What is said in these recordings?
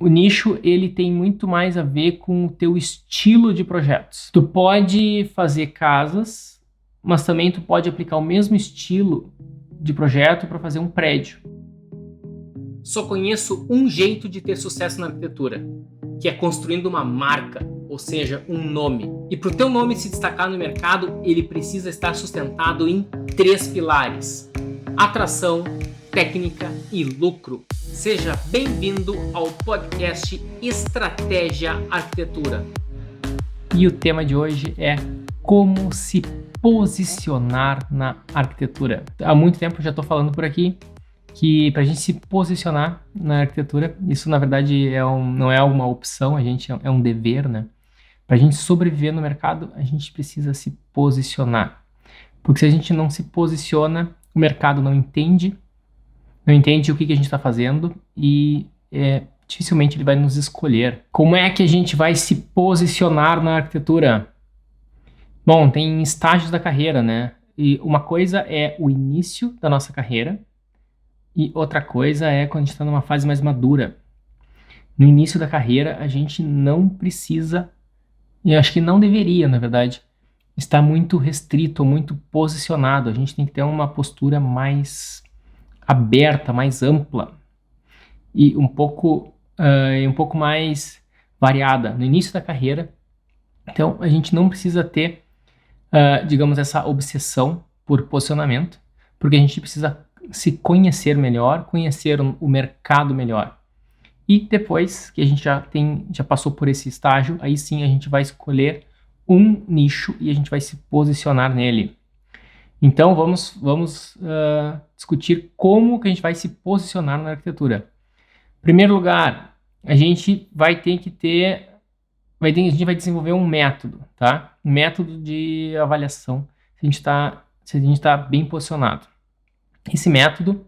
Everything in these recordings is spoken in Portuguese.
O nicho, ele tem muito mais a ver com o teu estilo de projetos. Tu pode fazer casas, mas também tu pode aplicar o mesmo estilo de projeto para fazer um prédio. Só conheço um jeito de ter sucesso na arquitetura, que é construindo uma marca, ou seja, um nome. E para o teu nome se destacar no mercado, ele precisa estar sustentado em 3 pilares: atração, técnica e lucro. Seja bem-vindo ao podcast Estratégia Arquitetura. E o tema de hoje é como se posicionar na arquitetura. Há muito tempo eu já estou falando por aqui que para a gente se posicionar na arquitetura, isso na verdade não é uma opção, é um dever, né? Para a gente sobreviver no mercado, a gente precisa se posicionar. Porque se a gente não se posiciona, o mercado não entende o que a gente está fazendo e dificilmente ele vai nos escolher. Como é que a gente vai se posicionar na arquitetura? Bom, tem estágios da carreira, né? E uma coisa é o início da nossa carreira e outra coisa é quando a gente está numa fase mais madura. No início da carreira, a gente não precisa, e acho que não deveria, na verdade, estar muito restrito, muito posicionado. A gente tem que ter uma postura mais aberta, mais ampla e um pouco mais variada no início da carreira. Então, a gente não precisa ter, digamos, essa obsessão por posicionamento, porque a gente precisa se conhecer melhor, conhecer o mercado melhor. E depois que a gente já passou por esse estágio, aí sim a gente vai escolher um nicho e a gente vai se posicionar nele. Então vamos discutir como que a gente vai se posicionar na arquitetura. Em primeiro lugar, a gente vai desenvolver um método, tá? Um método de avaliação se a gente está bem posicionado. Esse método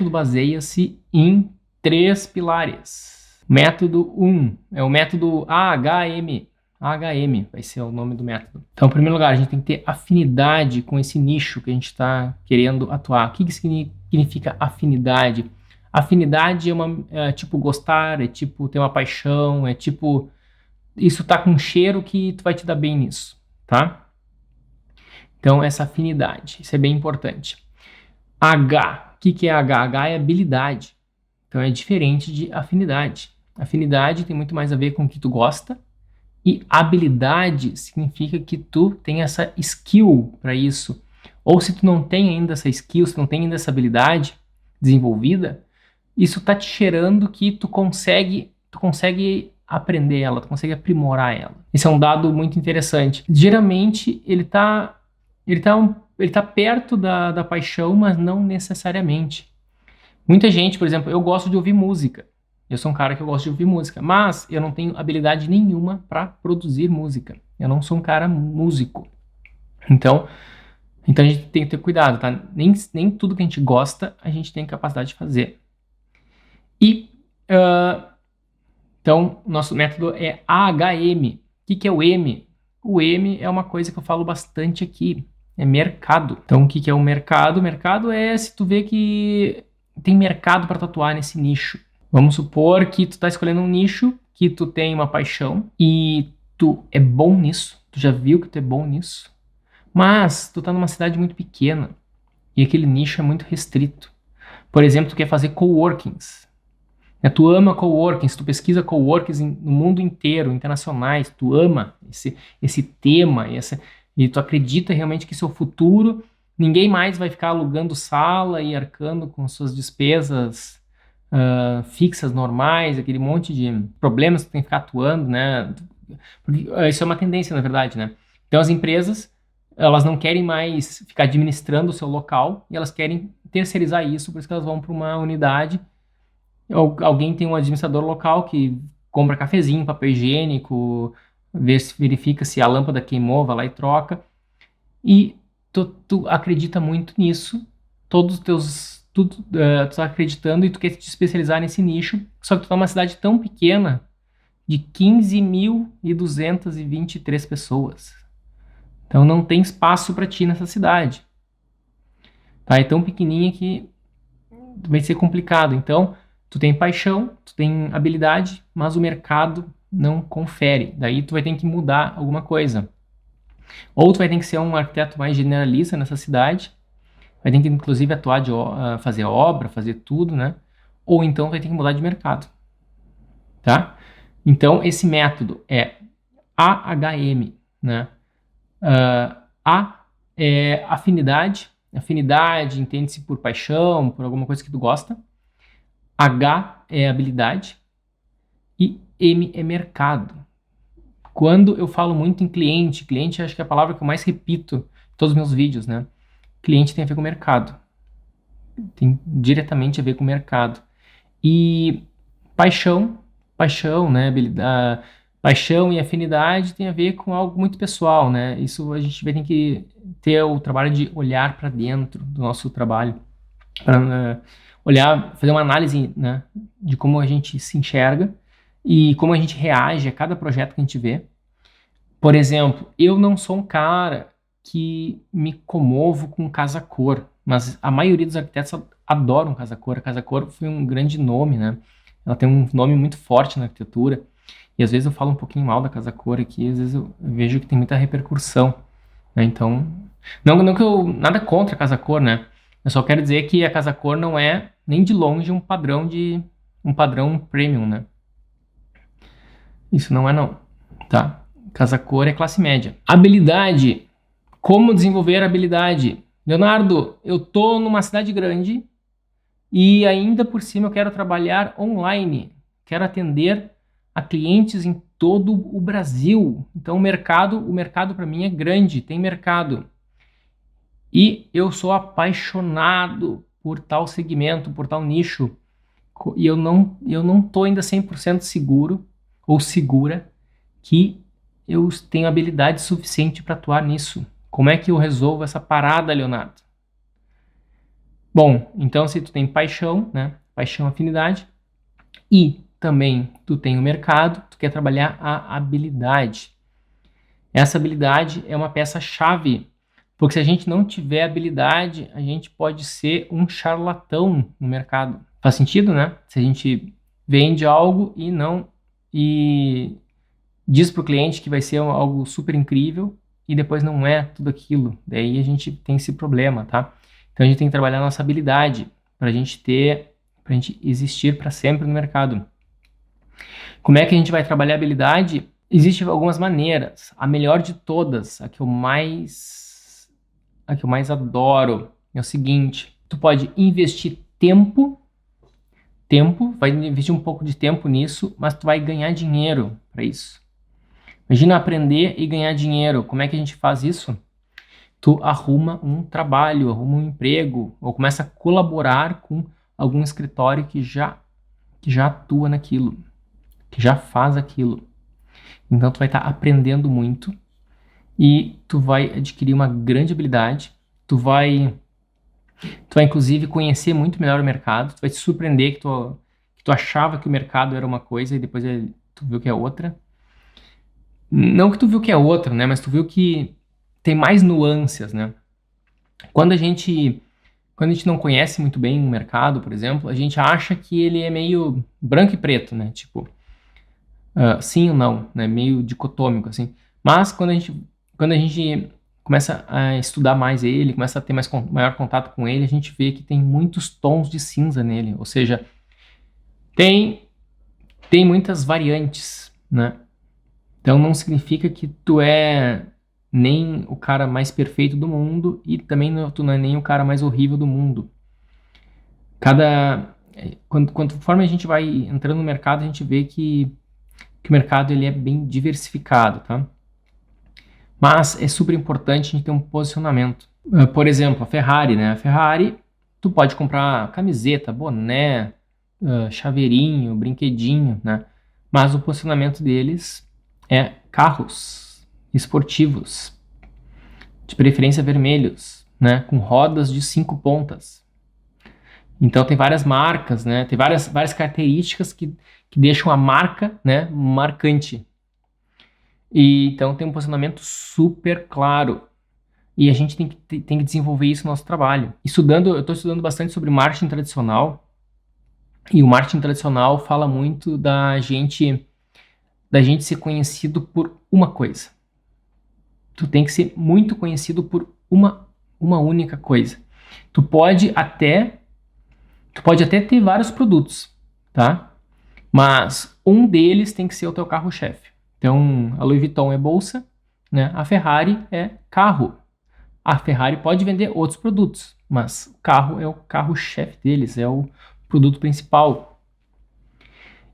baseia-se em 3 pilares. Método 1 é o método AHM. AHM vai ser o nome do método. Então, em primeiro lugar, a gente tem que ter afinidade com esse nicho que a gente está querendo atuar. O que significa afinidade? Afinidade é tipo gostar, é tipo ter uma paixão, é tipo isso tá com um cheiro que tu vai te dar bem nisso, tá? Então, essa afinidade, isso é bem importante. H, o que é H? H é habilidade. Então, é diferente de afinidade. Afinidade tem muito mais a ver com o que tu gosta. E habilidade significa que tu tem essa skill para isso. Ou se tu não tem ainda essa skill, se tu não tem ainda essa habilidade desenvolvida, isso tá te cheirando que tu consegue aprender ela, tu consegue aprimorar ela. Esse é um dado muito interessante. Geralmente ele tá perto da paixão, mas não necessariamente. Muita gente, por exemplo, eu gosto de ouvir música. Eu sou um cara que eu gosto de ouvir música, mas eu não tenho habilidade nenhuma para produzir música. Eu não sou um cara músico. Então a gente tem que ter cuidado, tá? Nem tudo que a gente gosta, a gente tem capacidade de fazer. E, então, nosso método é AHM. O que é o M? O M é uma coisa que eu falo bastante aqui. É mercado. Então, o que é o mercado? O mercado é se tu vê que tem mercado para tu atuar nesse nicho. Vamos supor que tu tá escolhendo um nicho, que tu tem uma paixão e tu é bom nisso, tu já viu que tu é bom nisso, mas tu tá numa cidade muito pequena e aquele nicho é muito restrito. Por exemplo, tu quer fazer coworkings. Tu ama coworkings, tu pesquisa coworkings no mundo inteiro, internacionais, tu ama esse tema, e tu acredita realmente que isso é o futuro, ninguém mais vai ficar alugando sala e arcando com suas despesas fixas, normais, aquele monte de problemas que tu tem que ficar atuando, né? Porque isso é uma tendência, na verdade, né? Então as empresas, elas não querem mais ficar administrando o seu local e elas querem terceirizar isso, por isso que elas vão para uma unidade. Alguém tem um administrador local que compra cafezinho, papel higiênico, verifica se a lâmpada queimou, vai lá e troca. E tu acredita muito nisso, todos os teus tu tá acreditando e tu quer te especializar nesse nicho, só que tu tá numa cidade tão pequena de 15.223 pessoas. Então não tem espaço para ti nessa cidade. Tá? É tão pequenininha que vai ser complicado. Então Tu tem paixão, tu tem habilidade, mas o mercado não confere. Daí tu vai ter que mudar alguma coisa. Ou tu vai ter que ser um arquiteto mais generalista nessa cidade, vai ter que inclusive atuar fazer obra, fazer tudo, né? Ou então vai ter que mudar de mercado, tá? Então esse método é AHM, né? A é afinidade, afinidade entende-se por paixão, por alguma coisa que tu gosta. H é habilidade e M é mercado. Quando eu falo muito em cliente, cliente acho que é a palavra que eu mais repito em todos os meus vídeos, né? Cliente tem a ver com mercado. Tem diretamente a ver com mercado. E paixão, né? Paixão e afinidade tem a ver com algo muito pessoal, né? Isso a gente vai ter que ter o trabalho de olhar para dentro do nosso trabalho, para olhar, fazer uma análise, né, de como a gente se enxerga e como a gente reage a cada projeto que a gente vê. Por exemplo, eu não sou um cara que me comovo com casa-cor, mas a maioria dos arquitetos adoram casa-cor. A casa-cor foi um grande nome, né? Ela tem um nome muito forte na arquitetura. E às vezes eu falo um pouquinho mal da casa-cor aqui, às vezes eu vejo que tem muita repercussão, né? Então, não que eu nada contra a casa-cor, né? Eu só quero dizer que a casa-cor não é nem de longe um padrão premium, né? Isso não é não, tá? Casa-cor é classe média. Habilidade. Como desenvolver habilidade? Leonardo, eu tô numa cidade grande e ainda por cima eu quero trabalhar online. Quero atender a clientes em todo o Brasil. Então o mercado para mim é grande, tem mercado. E eu sou apaixonado por tal segmento, por tal nicho. E eu não tô ainda 100% seguro ou segura que eu tenho habilidade suficiente para atuar nisso. Como é que eu resolvo essa parada, Leonardo? Bom, então se tu tem paixão, né? Paixão, afinidade, e também tu tem o mercado, tu quer trabalhar a habilidade. Essa habilidade é uma peça-chave, porque se a gente não tiver habilidade, a gente pode ser um charlatão no mercado. Faz sentido, né? Se a gente vende algo e diz para o cliente que vai ser algo super incrível e depois não é tudo aquilo. Daí a gente tem esse problema, tá? Então a gente tem que trabalhar a nossa habilidade para a gente existir para sempre no mercado. Como é que a gente vai trabalhar a habilidade? Existem algumas maneiras. A melhor de todas, a que eu mais adoro, é o seguinte: tu pode investir tempo, vai investir um pouco de tempo nisso, mas tu vai ganhar dinheiro para isso. Imagina aprender e ganhar dinheiro. Como é que a gente faz isso? Tu arruma um trabalho, arruma um emprego, ou começa a colaborar com algum escritório que já atua naquilo, que já faz aquilo. Então tu vai estar aprendendo muito e tu vai adquirir uma grande habilidade. Tu vai inclusive conhecer muito melhor o mercado. Tu vai te surpreender que tu achava que o mercado era uma coisa e depois tu viu que é outra. Não que tu viu que é outra, né? Mas tu viu que tem mais nuances, né? Quando a gente não conhece muito bem o mercado, por exemplo, a gente acha que ele é meio branco e preto, né? Tipo, sim ou não, né? Meio dicotômico, assim. Mas quando a gente começa a estudar mais ele, começa a ter maior contato com ele, a gente vê que tem muitos tons de cinza nele. Ou seja, tem muitas variantes, né? Então não significa que tu é nem o cara mais perfeito do mundo e também tu não é nem o cara mais horrível do mundo. Conforme a gente vai entrando no mercado, a gente vê que o mercado ele é bem diversificado, tá? Mas é super importante a gente ter um posicionamento. Por exemplo, a Ferrari, né? A Ferrari, tu pode comprar camiseta, boné, chaveirinho, brinquedinho, né? Mas o posicionamento deles é carros esportivos, de preferência vermelhos, né, com rodas de 5 pontas. Então tem várias marcas, né, tem várias características que deixam a marca, né, marcante. E então tem um posicionamento super claro. E a gente tem que desenvolver isso no nosso trabalho. Eu estou estudando bastante sobre marketing tradicional E o marketing tradicional fala muito da gente ser conhecido por uma coisa. Tu tem que ser muito conhecido por uma única coisa. Tu pode até ter vários produtos, tá? Mas um deles tem que ser o teu carro-chefe. Então, a Louis Vuitton é bolsa, né? A Ferrari é carro. A Ferrari pode vender outros produtos, mas o carro é o carro-chefe deles, é o produto principal.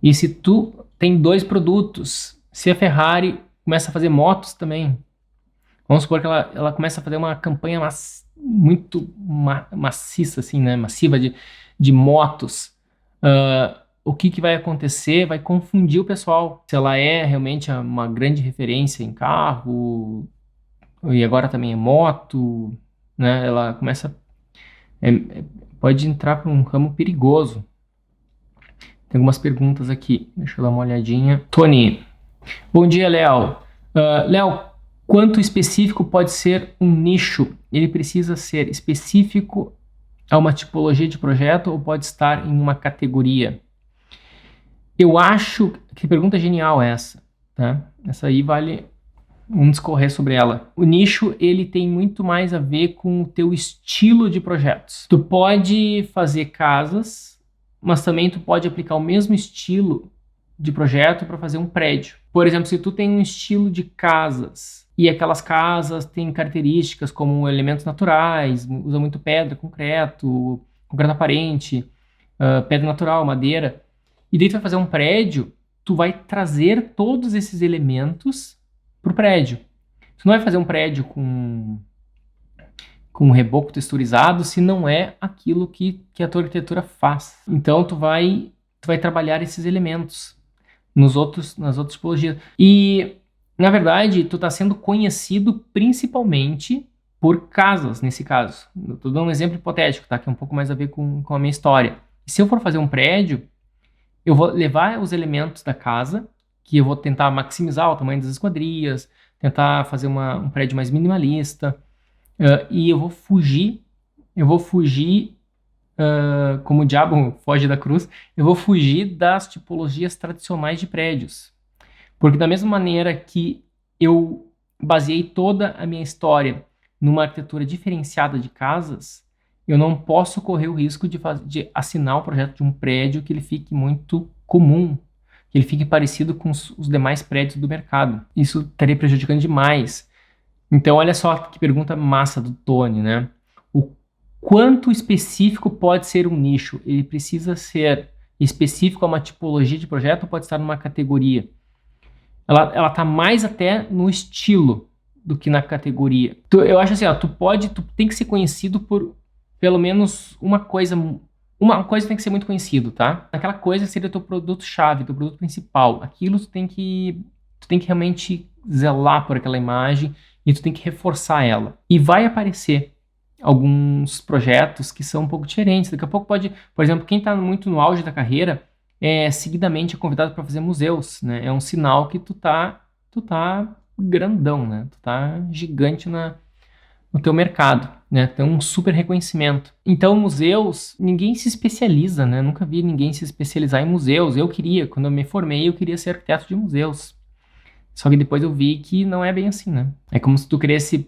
E se tu tem 2 produtos, se a Ferrari começa a fazer motos também, vamos supor que ela começa a fazer uma campanha muito maciça, assim, né? Massiva de motos. O que vai acontecer? Vai confundir o pessoal. Se ela é realmente uma grande referência em carro, e agora também é moto, né? Ela começa... pode entrar para um ramo perigoso. Tem algumas perguntas aqui. Deixa eu dar uma olhadinha. Tony. Bom dia, Léo. Léo, quanto específico pode ser um nicho? Ele precisa ser específico a uma tipologia de projeto ou pode estar em uma categoria? Eu acho que pergunta genial essa, tá? Essa aí vale discorrer sobre ela. O nicho, ele tem muito mais a ver com o teu estilo de projetos. Tu pode fazer casas, mas também tu pode aplicar o mesmo estilo de projeto para fazer um prédio. Por exemplo, se tu tem um estilo de casas e aquelas casas têm características como elementos naturais, usa muito pedra, concreto aparente, pedra natural, madeira, e daí tu vai fazer um prédio, tu vai trazer todos esses elementos pro prédio. Tu não vai fazer um prédio com um reboco texturizado se não é aquilo que a tua arquitetura faz. Então tu vai trabalhar esses elementos nas outras tipologias. E, na verdade, tu está sendo conhecido principalmente por casas, nesse caso. Eu tô dando um exemplo hipotético, tá? Que é um pouco mais a ver com a minha história. E se eu for fazer um prédio, eu vou levar os elementos da casa, que eu vou tentar maximizar o tamanho das esquadrias, tentar fazer um prédio mais minimalista, e eu vou fugir, como o diabo foge da cruz, eu vou fugir das tipologias tradicionais de prédios. Porque da mesma maneira que eu baseei toda a minha história numa arquitetura diferenciada de casas, eu não posso correr o risco de assinar o projeto de um prédio que ele fique muito comum, que ele fique parecido com os demais prédios do mercado. Isso estaria prejudicando demais. Então, olha só que pergunta massa do Tony, né? O quanto específico pode ser um nicho? Ele precisa ser específico a uma tipologia de projeto ou pode estar numa categoria? Ela está mais até no estilo do que na categoria. Eu acho assim, tu tem que ser conhecido por pelo menos uma coisa tem que ser muito conhecido, tá? Aquela coisa seria o teu produto-chave, teu produto principal. Aquilo tu tem que realmente zelar por aquela imagem e tu tem que reforçar ela. E vai aparecer alguns projetos que são um pouco diferentes. Daqui a pouco pode, por exemplo, quem está muito no auge da carreira, seguidamente é convidado para fazer museus, né? É um sinal que tu tá grandão, né? Tu tá gigante no teu mercado, né? Tem um super reconhecimento. Então, museus, ninguém se especializa, né? Nunca vi ninguém se especializar em museus. Quando eu me formei, eu queria ser arquiteto de museus. Só que depois eu vi que não é bem assim, né? É como se tu queresse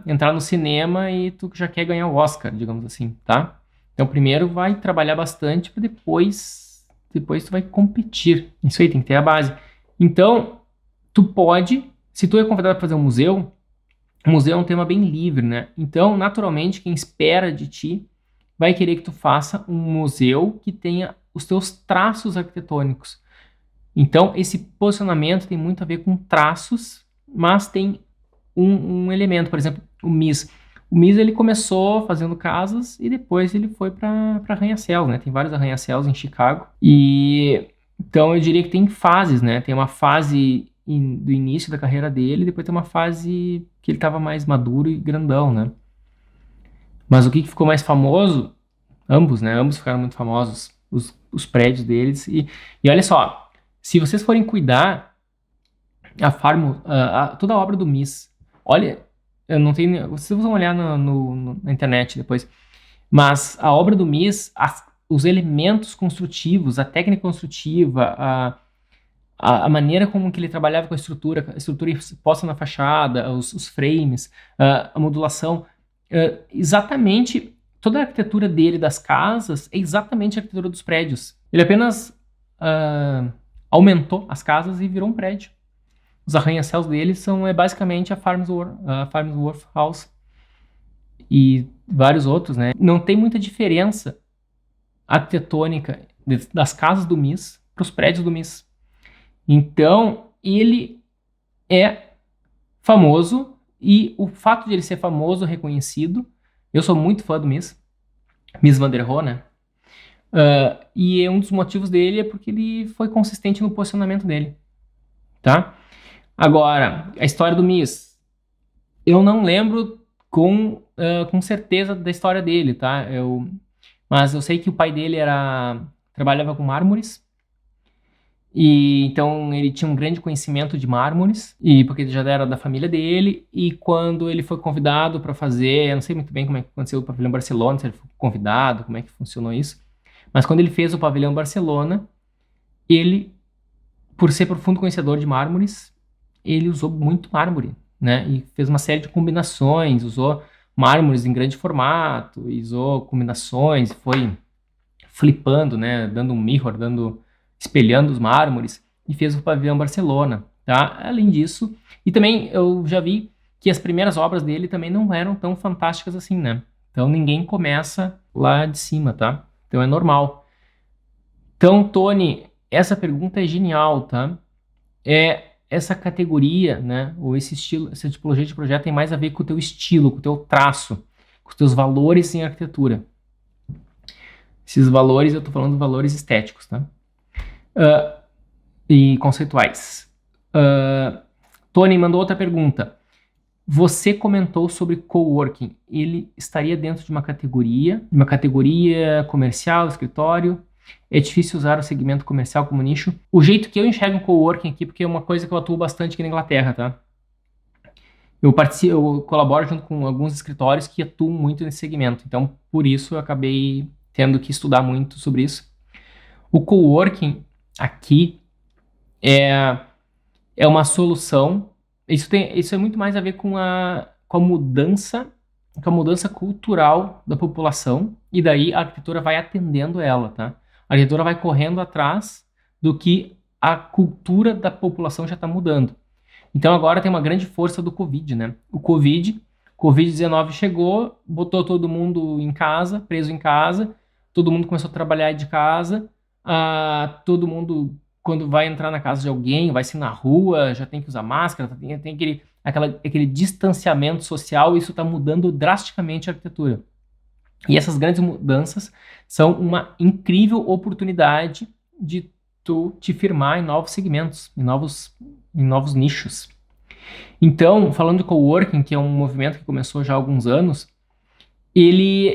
entrar no cinema e tu já quer ganhar o Oscar, digamos assim, tá? Então, primeiro vai trabalhar bastante para depois tu vai competir. Isso aí, tem que ter a base. Então, se tu é convidado para fazer um museu, o museu é um tema bem livre, né? Então, naturalmente, quem espera de ti vai querer que tu faça um museu que tenha os teus traços arquitetônicos. Então, esse posicionamento tem muito a ver com traços, mas tem um elemento, por exemplo, o MIS. O MIS, ele começou fazendo casas e depois ele foi para arranha-céus, né? Tem vários arranha-céus em Chicago. Então, eu diria que tem fases, né? Tem uma fase do início da carreira dele, depois tem uma fase que ele estava mais maduro e grandão, né? Mas o que ficou mais famoso? Ambos, né? Ambos ficaram muito famosos, os prédios deles. E olha só, se vocês forem cuidar toda a obra do MIS, olha, eu não tenho, vocês vão olhar na internet depois, mas a obra do MIS, os elementos construtivos, a técnica construtiva, a maneira como que ele trabalhava com a estrutura exposta na fachada, os frames, a modulação, exatamente toda a arquitetura dele das casas é exatamente a arquitetura dos prédios. Ele apenas aumentou as casas e virou um prédio. Os arranha-céus dele é basicamente a Farnsworth House e vários outros, né? Não tem muita diferença arquitetônica das casas do Mies para os prédios do Mies. Então, ele é famoso e o fato de ele ser famoso, reconhecido, eu sou muito fã do Mies van der Rohe, né? E um dos motivos dele é porque ele foi consistente no posicionamento dele, tá? Agora, a história do Mies, eu não lembro com certeza da história dele, tá? Mas eu sei que o pai dele trabalhava com mármores, e então ele tinha um grande conhecimento de mármores, e porque ele já era da família dele, e quando ele foi convidado para fazer, eu não sei muito bem como é que aconteceu o Pavilhão Barcelona, se ele foi convidado, como é que funcionou isso, mas quando ele fez o Pavilhão Barcelona, ele, por ser profundo conhecedor de mármores, ele usou muito mármore, né? E fez uma série de combinações, usou mármores em grande formato, usou combinações, foi flipando, né? Dando um mirror, espelhando os mármores, e fez o Pavilhão Barcelona, tá? Além disso, e também eu já vi que as primeiras obras dele também não eram tão fantásticas assim, né? Então ninguém começa lá de cima, tá? Então é normal. Então, Tony, essa pergunta é genial, tá? Essa categoria, né, ou esse estilo, essa tipologia de projeto tem mais a ver com o teu estilo, com o teu traço, com os teus valores em arquitetura. Esses valores, eu estou falando de valores estéticos, tá? E conceituais. Tony mandou outra pergunta. Você comentou sobre coworking. Ele estaria dentro de uma categoria comercial, escritório? É difícil usar o segmento comercial como nicho. O jeito que eu enxergo o coworking aqui, porque é uma coisa que eu atuo bastante aqui na Inglaterra, tá? Eu colaboro junto com alguns escritórios que atuam muito nesse segmento. Então, por isso, eu acabei tendo que estudar muito sobre isso. O coworking aqui é uma solução. Isso é muito mais a ver com a mudança cultural da população, e daí a arquitetura vai atendendo ela, tá? A arquitetura vai correndo atrás do que a cultura da população já está mudando. Então agora tem uma grande força do Covid, né? O Covid-19 chegou, botou todo mundo em casa, preso em casa, todo mundo começou a trabalhar de casa, todo mundo, quando vai entrar na casa de alguém, vai ser na rua, já tem que usar máscara, tem aquele distanciamento social, isso está mudando drasticamente a arquitetura. E essas grandes mudanças são uma incrível oportunidade de tu te firmar em novos segmentos, em novos nichos. Então, falando de coworking, que é um movimento que começou já há alguns anos, ele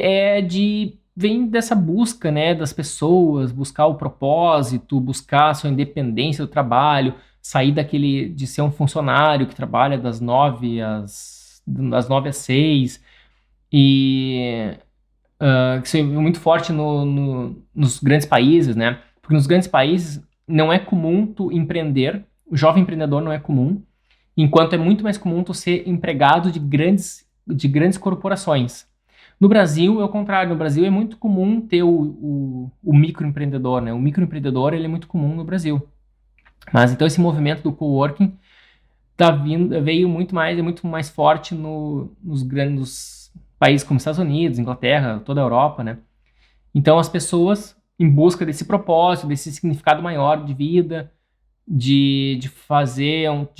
vem dessa busca, né, das pessoas, buscar o propósito, buscar a sua independência do trabalho, sair de ser um funcionário que trabalha das 9 às 6, e isso é muito forte nos grandes países, né? Porque nos grandes países não é comum tu empreender, o jovem empreendedor não é comum, enquanto é muito mais comum tu ser empregado de grandes corporações. No Brasil é o contrário, no Brasil é muito comum ter o microempreendedor, né? O microempreendedor ele é muito comum no Brasil. Mas então esse movimento do coworking veio muito mais forte nos grandes países como Estados Unidos, Inglaterra, toda a Europa, né? Então as pessoas, em busca desse propósito, desse significado maior de vida, de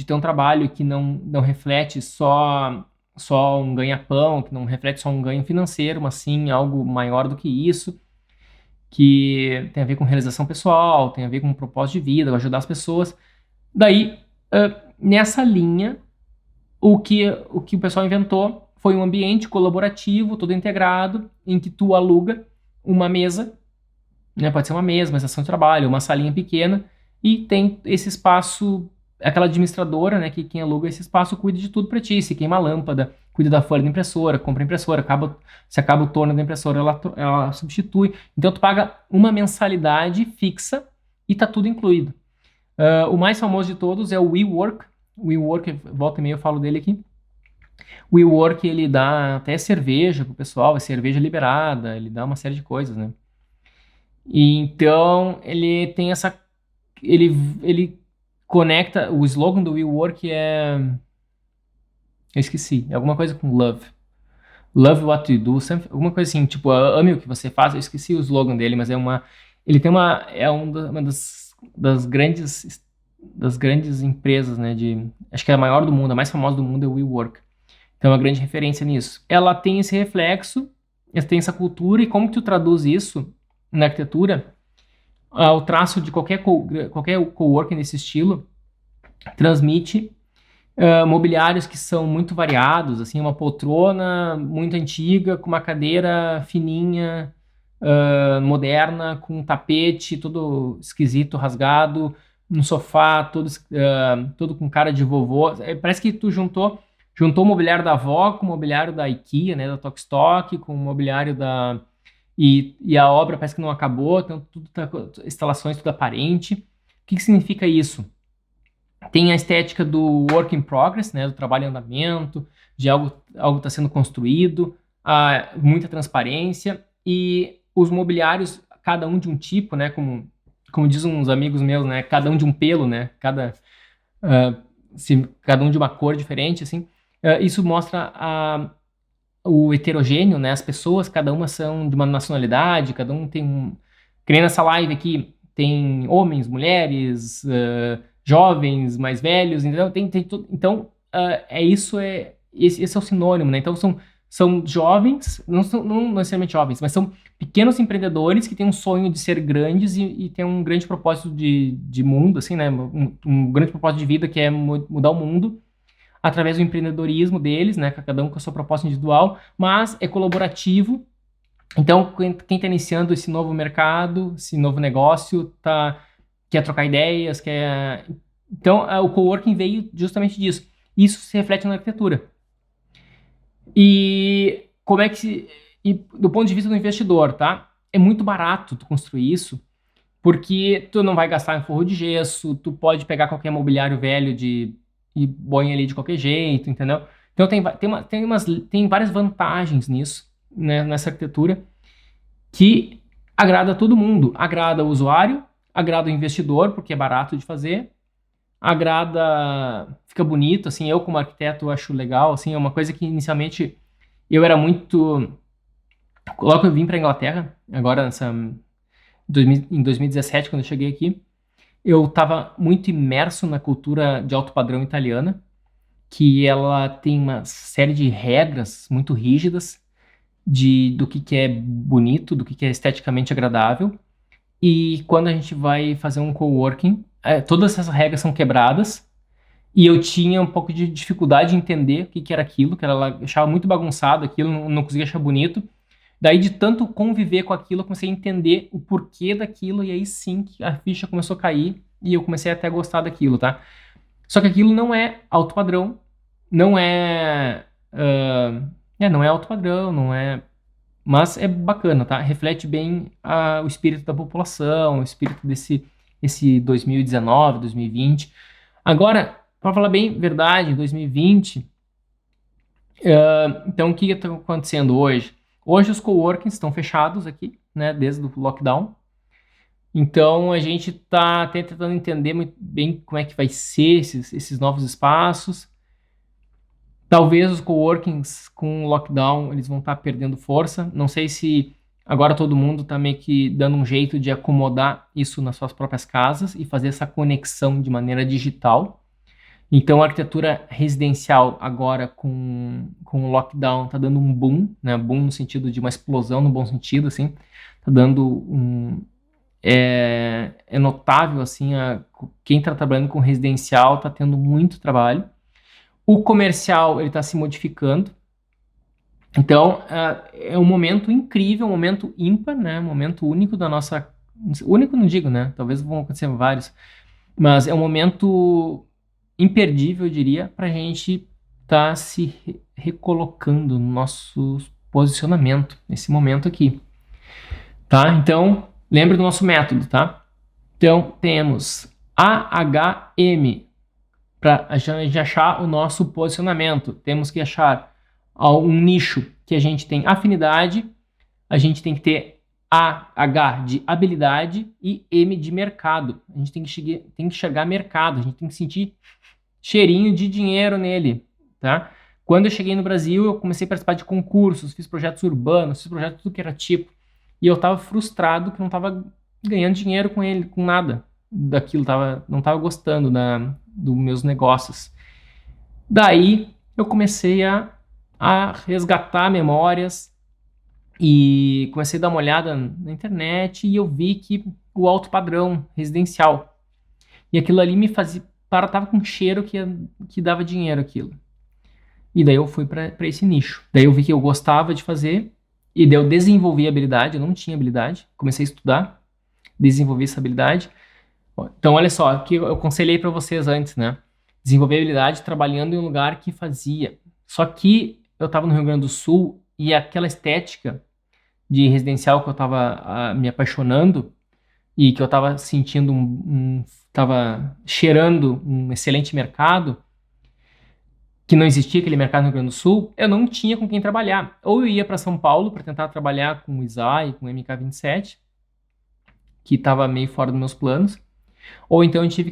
ter um trabalho que não reflete só um ganha-pão, que não reflete só um ganho financeiro, mas sim algo maior do que isso, que tem a ver com realização pessoal, tem a ver com um propósito de vida, ajudar as pessoas. Daí, nessa linha, o que o pessoal inventou foi um ambiente colaborativo, todo integrado, em que tu aluga uma mesa, né? Pode ser uma estação de trabalho, uma salinha pequena, e tem esse espaço aquela administradora, né, que quem aluga esse espaço cuida de tudo para ti. Se queima a lâmpada, cuida da folha da impressora, compra a impressora, se acaba o torno da impressora, ela substitui. Então tu paga uma mensalidade fixa e tá tudo incluído. O mais famoso de todos é o WeWork. O WeWork, volta e meia eu falo dele aqui. O WeWork, ele dá até cerveja pro pessoal, é cerveja liberada, ele dá uma série de coisas, né? E então, ele tem essa... Ele conecta... O slogan do WeWork é... Eu esqueci. É alguma coisa com love. Love what you do. Alguma coisa assim, tipo, ame o que você faz. Eu esqueci o slogan dele, mas é uma... Ele tem uma... É uma das grandes empresas, né? Acho que é a maior do mundo, a mais famosa do mundo é o WeWork. Então, é uma grande referência nisso. Ela tem esse reflexo, ela tem essa cultura, e como que tu traduz isso na arquitetura? O traço de qualquer coworking desse estilo transmite mobiliários que são muito variados, assim, uma poltrona muito antiga, com uma cadeira fininha, moderna, com um tapete todo esquisito, rasgado, um sofá todo com cara de vovô. Parece que tu juntou o mobiliário da avó com o mobiliário da IKEA, né, da Tok-Stock, com o mobiliário da... E a obra parece que não acabou, então tudo tá, instalações, tudo aparente. O que significa isso? Tem a estética do work in progress, né, do trabalho em andamento, de algo está sendo construído, muita transparência, e os mobiliários, cada um de um tipo, né, como dizem uns amigos meus, né, cada um de um pelo, né, cada um de uma cor diferente, assim. Isso mostra o heterogêneo, né, as pessoas, cada uma são de uma nacionalidade, cada um tem que nem nessa live aqui, tem homens, mulheres, jovens, mais velhos, então tem tudo. Então, esse é o sinônimo, né? Então são jovens, não necessariamente jovens, mas são pequenos empreendedores que têm um sonho de ser grandes e têm um grande propósito de mundo, assim, né? Um grande propósito de vida que é mudar o mundo através do empreendedorismo deles, né? Cada um com a sua proposta individual, mas é colaborativo. Então, quem está iniciando esse novo mercado, esse novo negócio, quer trocar ideias, quer... Então, o coworking veio justamente disso. Isso se reflete na arquitetura. E como é que do ponto de vista do investidor, tá? É muito barato tu construir isso, porque tu não vai gastar em forro de gesso, tu pode pegar qualquer mobiliário velho e põe ali de qualquer jeito, entendeu? Então, tem várias vantagens nisso, né, nessa arquitetura, que agrada todo mundo. Agrada o usuário, agrada o investidor, porque é barato de fazer, fica bonito, assim, eu como arquiteto acho legal, assim, é uma coisa que inicialmente eu era muito... Logo que eu vim para a Inglaterra, agora em 2017, quando eu cheguei aqui, eu estava muito imerso na cultura de alto padrão italiana, que ela tem uma série de regras muito rígidas do que é bonito, do que é esteticamente agradável. E quando a gente vai fazer um coworking, todas essas regras são quebradas, e eu tinha um pouco de dificuldade de entender o que era aquilo, que eu achava muito bagunçado aquilo, não conseguia achar bonito. Daí, de tanto conviver com aquilo, eu comecei a entender o porquê daquilo, e aí sim que a ficha começou a cair, e eu comecei até a gostar daquilo, tá? Só que aquilo não é alto padrão, não é alto padrão, não é... Mas é bacana, tá? Reflete bem o espírito da população, o espírito esse 2019, 2020. Agora, para falar bem verdade, em 2020, então o que está acontecendo hoje? Hoje os coworkings estão fechados aqui, né, desde o lockdown. Então a gente está até tentando entender muito bem como é que vai ser esses novos espaços. Talvez os coworkings com o lockdown eles vão estar perdendo força. Não sei se agora todo mundo está meio que dando um jeito de acomodar isso nas suas próprias casas e fazer essa conexão de maneira digital. Então a arquitetura residencial agora com o lockdown está dando um boom, né? Boom no sentido de uma explosão, no bom sentido, assim. Está dando é notável, assim, quem está trabalhando com residencial está tendo muito trabalho. O comercial ele está se modificando. Então é um momento incrível, um momento ímpar, né? Um momento único da nossa... Único não digo, né? Talvez vão acontecer vários. Mas é um momento imperdível, eu diria, para a gente estar se recolocando no nosso posicionamento nesse momento aqui, tá? Então, lembre do nosso método, tá? Então, temos AHM para a gente achar o nosso posicionamento. Temos que achar um nicho que a gente tem afinidade, a gente tem que ter H de habilidade e M de mercado. A gente tem que enxergar mercado, a gente tem que sentir cheirinho de dinheiro nele, tá? Quando eu cheguei no Brasil, eu comecei a participar de concursos, fiz projetos urbanos, fiz projetos de tudo que era tipo, e eu estava frustrado que não estava ganhando dinheiro com ele, com nada daquilo, não estava gostando dos meus negócios. Daí eu comecei a resgatar memórias e comecei a dar uma olhada na internet e eu vi que o alto padrão residencial, e aquilo ali me fazia, tava com cheiro que dava dinheiro aquilo. E daí eu fui para esse nicho. Daí eu vi que eu gostava de fazer e daí eu desenvolvi a habilidade, eu não tinha habilidade, comecei a estudar, desenvolvi essa habilidade. Então olha só, que eu aconselhei para vocês antes, né? Desenvolver habilidade trabalhando em um lugar que fazia. Só que eu estava no Rio Grande do Sul e aquela estética de residencial que eu estava me apaixonando e que eu estava sentindo estava cheirando um excelente mercado, que não existia aquele mercado no Rio Grande do Sul, eu não tinha com quem trabalhar. Ou eu ia para São Paulo para tentar trabalhar com o ISAI, com o MK27, que estava meio fora dos meus planos, ou então eu tive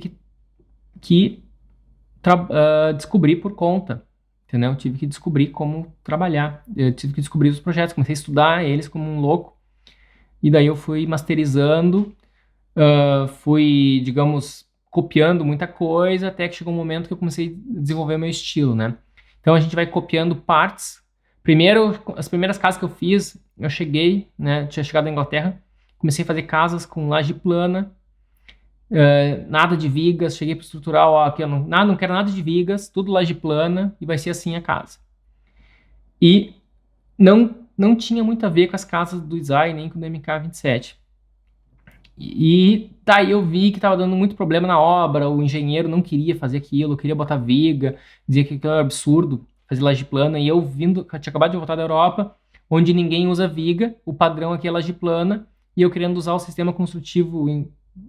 que descobrir por conta, entendeu? Eu tive que descobrir como trabalhar, eu tive que descobrir os projetos, comecei a estudar eles como um louco, e daí eu fui masterizando, fui, digamos, copiando muita coisa, até que chegou um momento que eu comecei a desenvolver o meu estilo, né? Então a gente vai copiando partes. Primeiro, as primeiras casas que eu fiz, eu cheguei, né? Tinha chegado na Inglaterra, comecei a fazer casas com laje plana, nada de vigas, cheguei para o estrutural, ó, aqui eu não quero nada de vigas, tudo laje plana, e vai ser assim a casa. E não tinha muito a ver com as casas do ISAI, nem com o do MK27. E daí eu vi que estava dando muito problema na obra, o engenheiro não queria fazer aquilo, queria botar viga, dizia que aquilo era absurdo, fazer laje plana, e eu tinha acabado de voltar da Europa, onde ninguém usa viga, o padrão aqui é laje plana, e eu querendo usar o sistema construtivo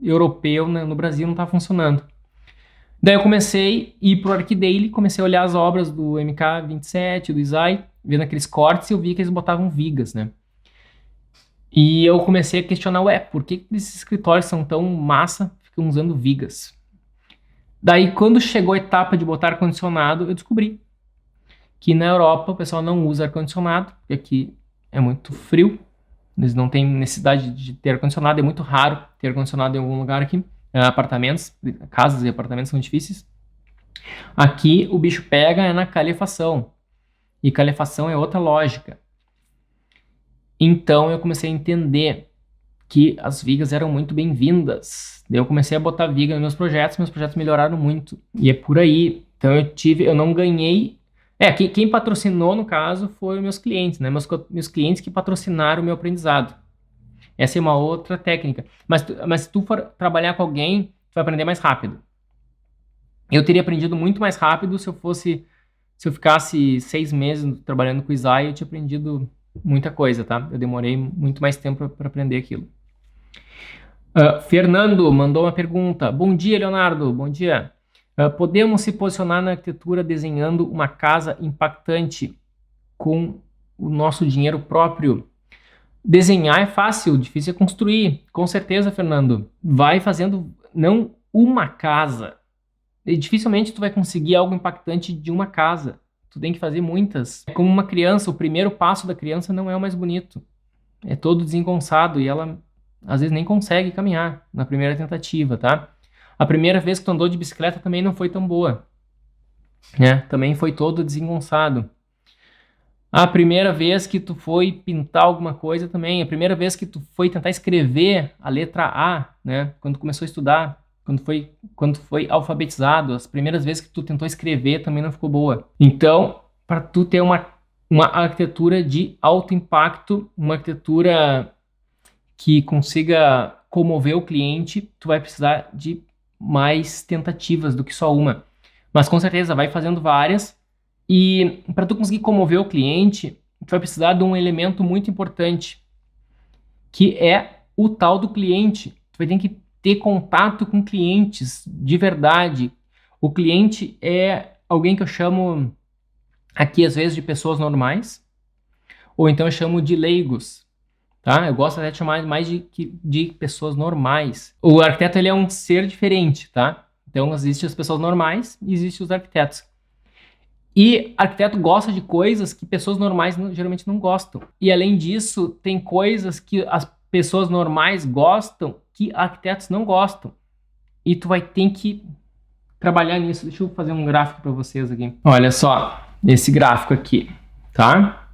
europeu, né, no Brasil não estava funcionando. Daí eu comecei a ir pro ArchiDaily, comecei a olhar as obras do MK27, do ISAI, vendo aqueles cortes, e eu vi que eles botavam vigas, né? E eu comecei a questionar, por que esses escritórios são tão massa, ficam usando vigas? Daí, quando chegou a etapa de botar ar-condicionado, eu descobri que na Europa o pessoal não usa ar-condicionado, porque aqui é muito frio, eles não têm necessidade de ter ar-condicionado, é muito raro ter ar-condicionado em algum lugar aqui, apartamentos, casas e apartamentos são difíceis. Aqui o bicho pega é na calefação, e calefação é outra lógica. Então eu comecei a entender que as vigas eram muito bem-vindas. Daí eu comecei a botar viga nos meus projetos melhoraram muito. E é por aí. Então eu não ganhei. Quem patrocinou no caso foi meus clientes, né? Meus clientes que patrocinaram o meu aprendizado. Essa é uma outra técnica. Mas se tu for trabalhar com alguém, tu vai aprender mais rápido. Eu teria aprendido muito mais rápido se eu ficasse 6 meses trabalhando com o ISAI, eu tinha aprendido muita coisa, tá? Eu demorei muito mais tempo para aprender aquilo. Fernando mandou uma pergunta. Bom dia, Leonardo. Bom dia. Podemos se posicionar na arquitetura desenhando uma casa impactante com o nosso dinheiro próprio? Desenhar é fácil, difícil é construir. Com certeza, Fernando. Vai fazendo, não uma casa. E dificilmente tu vai conseguir algo impactante de uma casa. Tu tem que fazer muitas. É como uma criança, o primeiro passo da criança não é o mais bonito. É todo desengonçado e ela, às vezes, nem consegue caminhar na primeira tentativa, tá? A primeira vez que tu andou de bicicleta também não foi tão boa, né? Também foi todo desengonçado. A primeira vez que tu foi pintar alguma coisa também. A primeira vez que tu foi tentar escrever a letra A, né? Quando tu começou a estudar, quando foi alfabetizado, as primeiras vezes que tu tentou escrever também não ficou boa. Então, para tu ter uma arquitetura de alto impacto, uma arquitetura que consiga comover o cliente, tu vai precisar de mais tentativas do que só uma. Mas com certeza vai fazendo várias. E para tu conseguir comover o cliente, tu vai precisar de um elemento muito importante, que é o tal do cliente. Tu vai ter que ter contato com clientes de verdade. O cliente é alguém que eu chamo aqui às vezes de pessoas normais, ou então eu chamo de leigos, tá? Eu gosto até de chamar mais de pessoas normais. O arquiteto, ele é um ser diferente, tá? Então existem as pessoas normais e existem os arquitetos. E arquiteto gosta de coisas que pessoas normais geralmente não gostam. E além disso, tem coisas que as pessoas normais gostam que arquitetos não gostam. E tu vai ter que trabalhar nisso. Deixa eu fazer um gráfico para vocês aqui. Olha só, esse gráfico aqui, tá?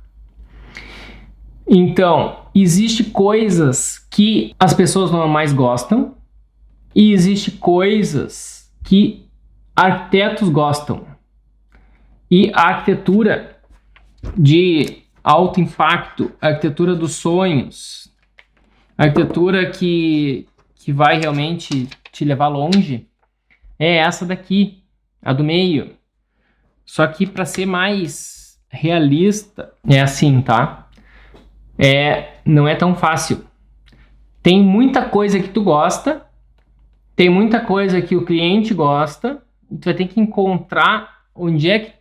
Então, existe coisas que as pessoas normais gostam e existe coisas que arquitetos gostam. E a arquitetura de alto impacto, a arquitetura dos sonhos, a arquitetura que vai realmente te levar longe, é essa daqui, a do meio. Só que para ser mais realista, é assim, tá? Não é tão fácil. Tem muita coisa que tu gosta, tem muita coisa que o cliente gosta, e tu vai ter que encontrar onde é que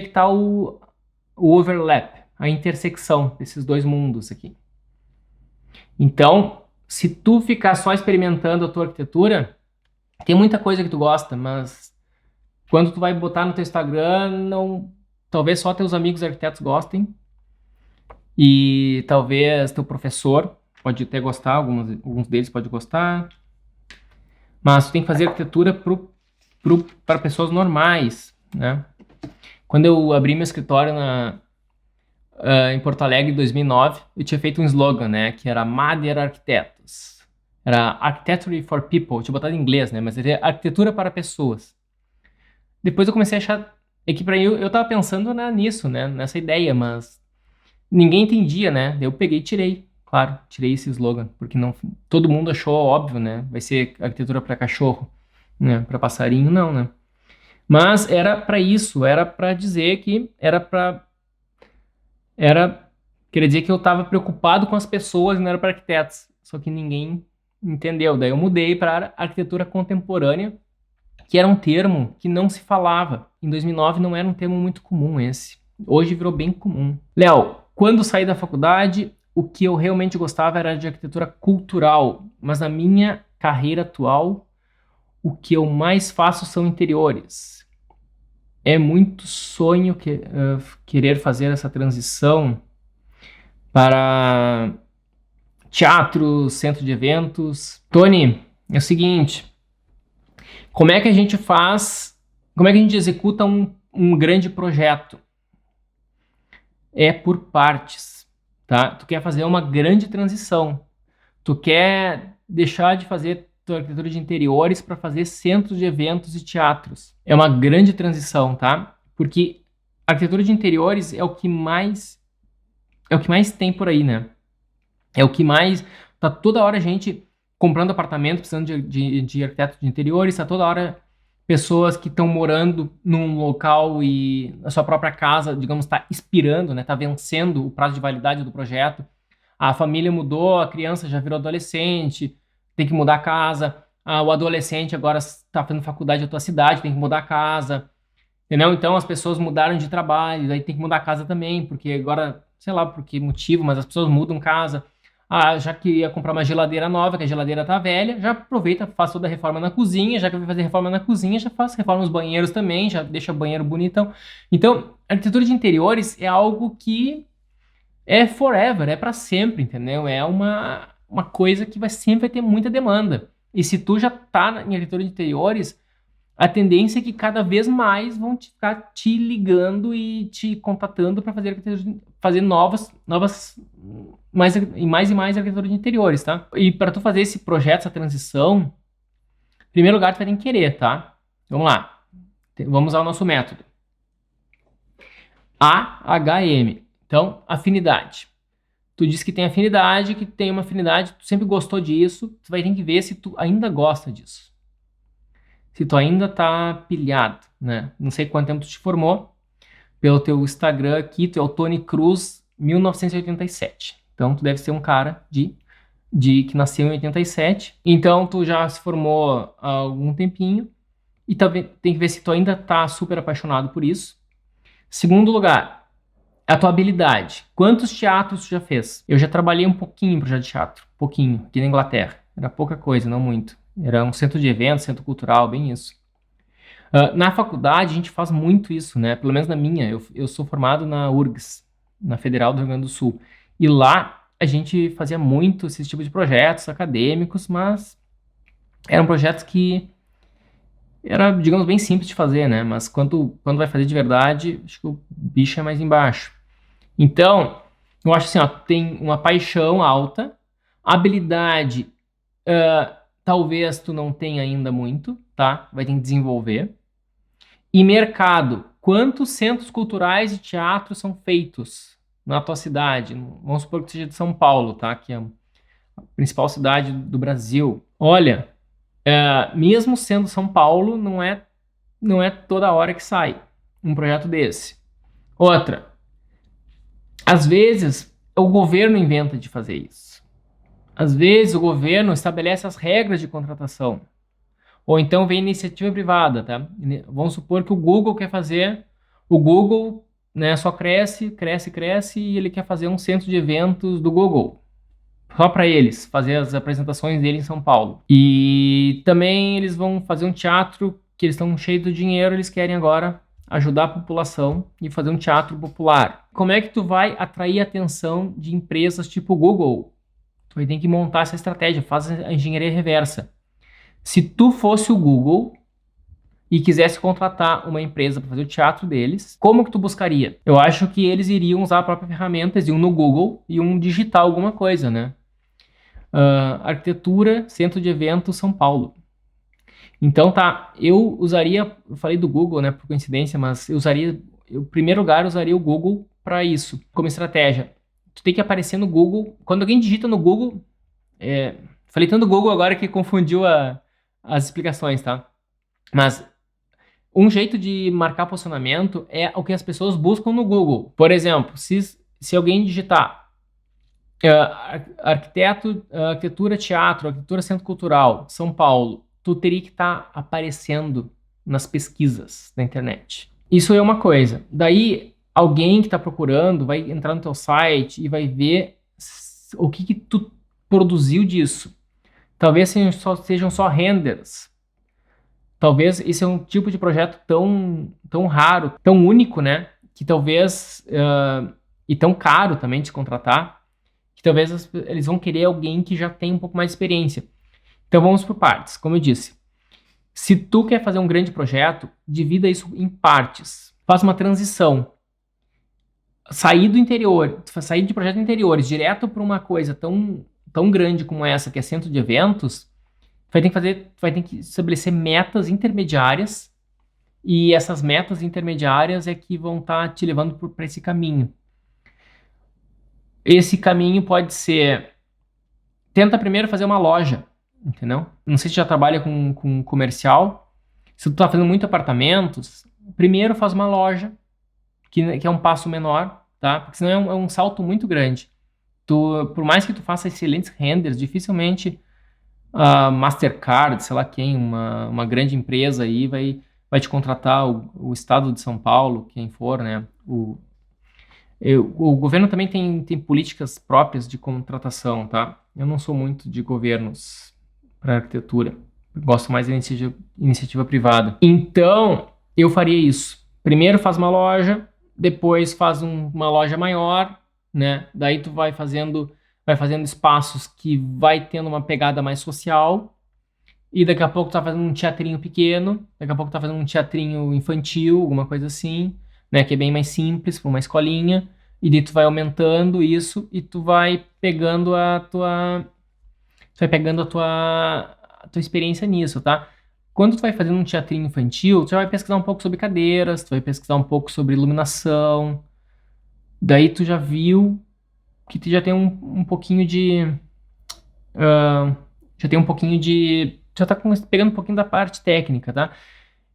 tá o overlap, a intersecção desses dois mundos aqui. Então, se tu ficar só experimentando a tua arquitetura, tem muita coisa que tu gosta, mas quando tu vai botar no teu Instagram, talvez só teus amigos arquitetos gostem, e talvez teu professor pode até gostar, alguns deles podem gostar, mas tu tem que fazer arquitetura para pessoas normais, né? Quando eu abri meu escritório em Porto Alegre em 2009, eu tinha feito um slogan, né? Que era Mader Arquitetos. Era Architecture for People. Eu tinha botado em inglês, né? Mas era arquitetura para pessoas. Depois eu comecei a achar... É que pra eu tava pensando nisso, né? Nessa ideia, mas ninguém entendia, né? Eu peguei e tirei. Claro, tirei esse slogan. Porque não, todo mundo achou óbvio, né? Vai ser arquitetura para cachorro, né? Para passarinho, não, né? Mas era para isso, era para dizer que queria dizer que eu estava preocupado com as pessoas e não era para arquitetos. Só que ninguém entendeu. Daí eu mudei para arquitetura contemporânea, que era um termo que não se falava. Em 2009 não era um termo muito comum esse. Hoje virou bem comum. Léo, quando saí da faculdade, o que eu realmente gostava era de arquitetura cultural, mas na minha carreira atual, o que eu mais faço são interiores. É muito sonho querer fazer essa transição para teatro, centro de eventos. Tony, é o seguinte, como é que a gente executa um grande projeto? É por partes, tá? Tu quer fazer uma grande transição. Tu quer deixar de fazer tua arquitetura de interiores para fazer centros de eventos e teatros. É uma grande transição, tá? Porque a arquitetura de interiores é o que mais tem por aí, né? É o que mais tá toda hora a gente comprando apartamento, precisando de arquiteto de interiores, tá toda hora pessoas que estão morando num local e a sua própria casa, digamos, está expirando, né? Tá vencendo o prazo de validade do projeto. A família mudou, a criança já virou adolescente, tem que mudar a casa. O adolescente agora está fazendo faculdade na tua cidade, tem que mudar a casa. Entendeu? Então as pessoas mudaram de trabalho, daí tem que mudar a casa também, porque agora, sei lá por que motivo, mas as pessoas mudam casa. Já que ia comprar uma geladeira nova, que a geladeira tá velha, já aproveita, faz toda a reforma na cozinha, já que vai fazer reforma na cozinha, já faz reforma nos banheiros também, já deixa o banheiro bonitão. Então, a arquitetura de interiores é algo que é forever, é para sempre, entendeu? É uma coisa que sempre vai ter muita demanda. E se tu já tá em arquitetura de interiores, a tendência é que cada vez mais vão ficar te ligando e te contatando para fazer mais e mais arquitetura de interiores, tá? E para tu fazer esse projeto, essa transição, em primeiro lugar tu vai ter que querer, tá? Vamos lá. Vamos usar o nosso método. AHM. Então, afinidade. Tu diz que tem afinidade, que tem uma afinidade, tu sempre gostou disso, tu vai ter que ver se tu ainda gosta disso. se tu ainda tá pilhado, né? Não sei quanto tempo tu te formou, pelo teu Instagram aqui, tu é o Tony Cruz 1987. Então tu deve ser um cara que nasceu em 87. Então tu já se formou há algum tempinho e também tem que ver se tu ainda tá super apaixonado por isso. Segundo lugar, a tua habilidade. Quantos teatros tu já fez? Eu já trabalhei um pouquinho em projeto de teatro, pouquinho, aqui na Inglaterra. Era pouca coisa, não muito. Era um centro de eventos, centro cultural, bem isso. Na faculdade, a gente faz muito isso, né? Pelo menos na minha. Eu sou formado na URGS, na Federal do Rio Grande do Sul. E lá a gente fazia muito esse tipo de projetos acadêmicos, mas eram projetos que era, digamos, bem simples de fazer, né? Mas quando vai fazer de verdade, acho que o bicho é mais embaixo. Então, eu acho assim, ó, tem uma paixão alta, habilidade, talvez tu não tenha ainda muito, tá? Vai ter que desenvolver. E mercado, quantos centros culturais e teatros são feitos na tua cidade? Vamos supor que seja de São Paulo, tá? Que é a principal cidade do Brasil. Olha, mesmo sendo São Paulo, não é toda hora que sai um projeto desse. Outra, às vezes o governo inventa de fazer isso. Às vezes o governo estabelece as regras de contratação. Ou então vem iniciativa privada, tá? Vamos supor que o Google quer fazer. O Google, né, só cresce, cresce, cresce e ele quer fazer um centro de eventos do Google. Só para eles, fazer as apresentações dele em São Paulo. E também eles vão fazer um teatro que eles estão cheios de dinheiro, eles querem agora ajudar a população e fazer um teatro popular. Como é que tu vai atrair a atenção de empresas tipo Google? Tu vai ter que montar essa estratégia, faz a engenharia reversa. Se tu fosse o Google e quisesse contratar uma empresa para fazer o teatro deles, como que tu buscaria? Eu acho que eles iriam usar a própria ferramenta, iam no Google e iam digitar alguma coisa, né? Arquitetura, Centro de Eventos, São Paulo. Então tá, eu falei do Google, né, por coincidência, mas em primeiro lugar, eu usaria o Google para isso, como estratégia. Tu tem que aparecer no Google, quando alguém digita no Google, falei tanto do Google agora que confundiu as explicações, tá? Mas um jeito de marcar posicionamento é o que as pessoas buscam no Google. Por exemplo, se alguém digitar arquitetura teatro, arquitetura centro cultural, São Paulo, tu teria que estar aparecendo nas pesquisas da internet. Isso é uma coisa. Daí, alguém que está procurando vai entrar no teu site e vai ver o que tu produziu disso. Talvez sejam só renders. Talvez esse é um tipo de projeto tão raro, tão único, né? Que talvez, e tão caro também de contratar, que talvez eles vão querer alguém que já tem um pouco mais de experiência. Então vamos por partes, como eu disse. Se tu quer fazer um grande projeto, divida isso em partes. Faz uma transição. Sair do interior, sair de projetos interiores direto para uma coisa tão grande como essa, que é centro de eventos, vai ter que estabelecer metas intermediárias, e essas metas intermediárias é que vão estar te levando para esse caminho. Esse caminho pode ser, tenta primeiro fazer uma loja, entendeu? Não sei se já trabalha com comercial. Se tu está fazendo muito apartamentos, primeiro faz uma loja, que é um passo menor, tá? Porque senão é um salto muito grande. Por mais que tu faça excelentes renders, dificilmente a Mastercard, sei lá quem, uma grande empresa aí vai te contratar, o estado de São Paulo, quem for, né? O governo também tem políticas próprias de contratação, tá? Eu não sou muito de governos para arquitetura. Eu gosto mais da iniciativa privada. Então, eu faria isso. Primeiro faz uma loja, depois faz uma loja maior, né? Daí tu vai fazendo espaços que vai tendo uma pegada mais social, e daqui a pouco tu tá fazendo um teatrinho pequeno, daqui a pouco tu tá fazendo um teatrinho infantil, alguma coisa assim, né, que é bem mais simples, para uma escolinha, e daí tu vai aumentando isso e tu vai pegando a tua experiência nisso, tá? Quando tu vai fazendo um teatrinho infantil, tu já vai pesquisar um pouco sobre cadeiras, tu vai pesquisar um pouco sobre iluminação, daí tu já viu que tu já tem um pouquinho de já tá pegando um pouquinho da parte técnica, tá?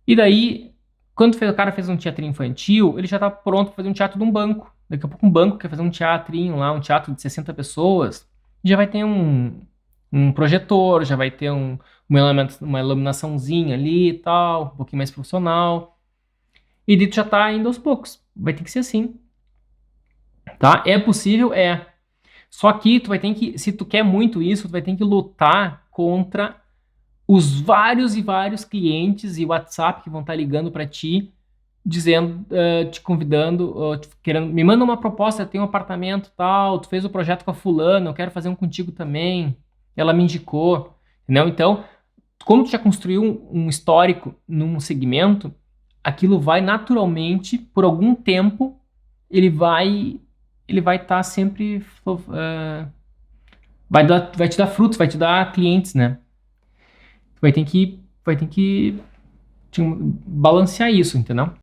E daí, quando o cara fez um teatrinho infantil, ele já tá pronto para fazer um teatro de um banco. Daqui a pouco um banco quer fazer um teatrinho lá, um teatro de 60 pessoas, já vai ter um projetor, já vai ter uma iluminaçãozinha ali e tal, um pouquinho mais profissional. E daí tu já tá indo aos poucos. Vai ter que ser assim, tá? É possível? É. Só que tu vai ter que, se tu quer muito isso, tu vai ter que lutar contra os vários e vários clientes e WhatsApp que vão estar ligando para ti, dizendo, te convidando, querendo, me manda uma proposta, tem um apartamento tal, tu fez o projeto com a fulana, eu quero fazer um contigo também, ela me indicou, entendeu? Então, como tu já construiu um histórico num segmento, aquilo vai naturalmente, por algum tempo, ele vai estar sempre, vai te dar frutos, vai te dar clientes, né? Vai ter que balancear isso, entendeu?